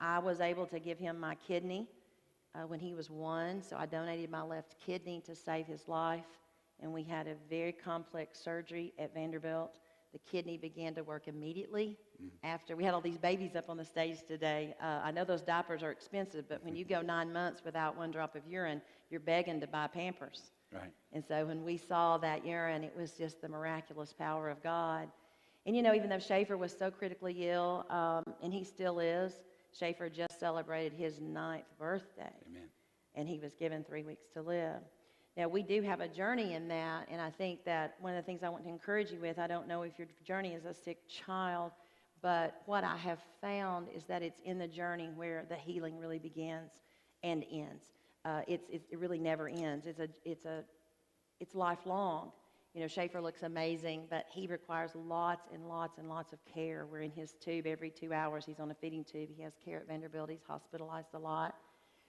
I was able to give him my kidney when he was 1, so I donated my left kidney to save his life, and we had a very complex surgery at Vanderbilt. The kidney began to work immediately after. We had all these babies up on the stage today. I know those diapers are expensive, but when you go 9 months without one drop of urine, you're begging to buy Pampers. Right. And so when we saw that urine, it was just the miraculous power of God. And, you know, even though Schaefer was so critically ill, and he still is, Schaefer just celebrated his 9th birthday. Amen. And he was given 3 weeks to live. Now, we do have a journey in that, and I think that one of the things I want to encourage you with, I don't know if your journey is a sick child, but what I have found is that it's in the journey where the healing really begins and ends. It really never ends. It's lifelong. You know, Schaefer looks amazing, but he requires lots and lots and lots of care. We're in his tube every 2 hours. He's on a feeding tube. He has care at Vanderbilt. He's hospitalized a lot.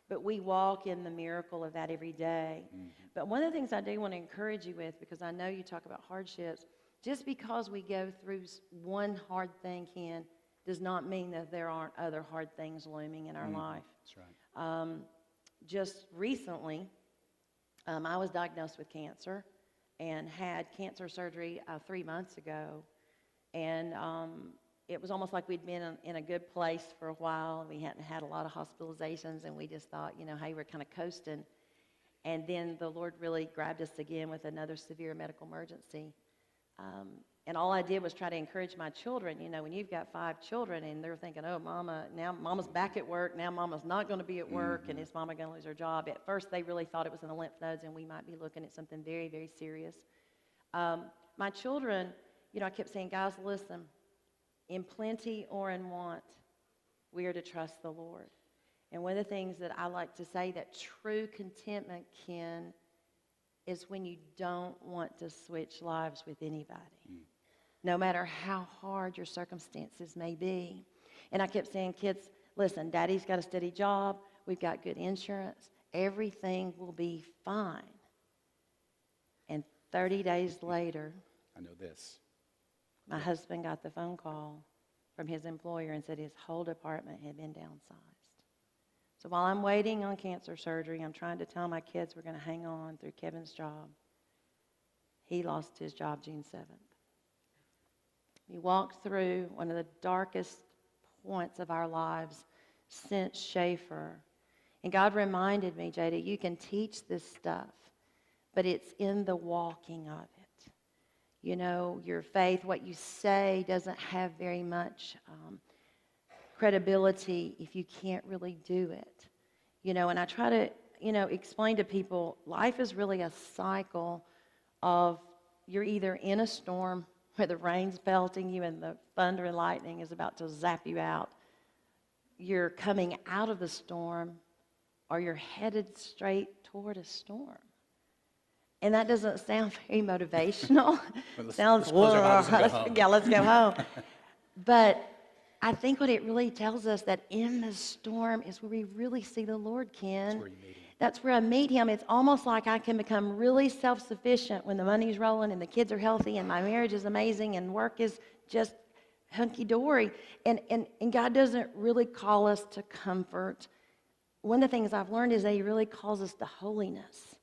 But we walk in the miracle of that every day. Mm-hmm. But one of the things I do want to encourage you with, because I know you talk about hardships, just because we go through one hard thing, Ken, does not mean that there aren't other hard things looming in our life. That's right. Just recently, I was diagnosed with cancer and had cancer surgery 3 months ago. And it was almost like we'd been in a good place for a while. We hadn't had a lot of hospitalizations, and we just thought, you know, hey, we're kind of coasting. And then the Lord really grabbed us again with another severe medical emergency. And all I did was try to encourage my children. You know, when you've got 5 children and they're thinking, oh, now Mama's back at work. Now Mama's not going to be at work, and is Mama going to lose her job? At first, they really thought it was in the lymph nodes, and we might be looking at something very, very serious. My children, you know, I kept saying, guys, listen, in plenty or in want, we are to trust the Lord. And one of the things that I like to say, that true contentment, Ken, is when you don't want to switch lives with anybody, no matter how hard your circumstances may be. And I kept saying, kids, listen, Daddy's got a steady job. We've got good insurance. Everything will be fine. And 30 days later, I know this. My husband got the phone call from his employer and said his whole department had been downsized. So while I'm waiting on cancer surgery, I'm trying to tell my kids we're going to hang on through Kevin's job. He lost his job June 7th. We walked through one of the darkest points of our lives since Schaefer. And God reminded me, Jada, you can teach this stuff, but it's in the walking of it. You know, your faith, what you say doesn't have very much credibility if you can't really do it. You know, and I try to, you know, explain to people, life is really a cycle of you're either in a storm where the rain's pelting you and the thunder and lightning is about to zap you out. You're coming out of the storm, or you're headed straight toward a storm. And that doesn't sound very motivational. Well, Sounds, let's go home. But I think what it really tells us, that in the storm is where we really see the Lord, Ken. That's where you meet him. That's where I meet him. It's almost like I can become really self-sufficient when the money's rolling and the kids are healthy and my marriage is amazing and work is just hunky-dory. And God doesn't really call us to comfort. One of the things I've learned is that he really calls us to holiness.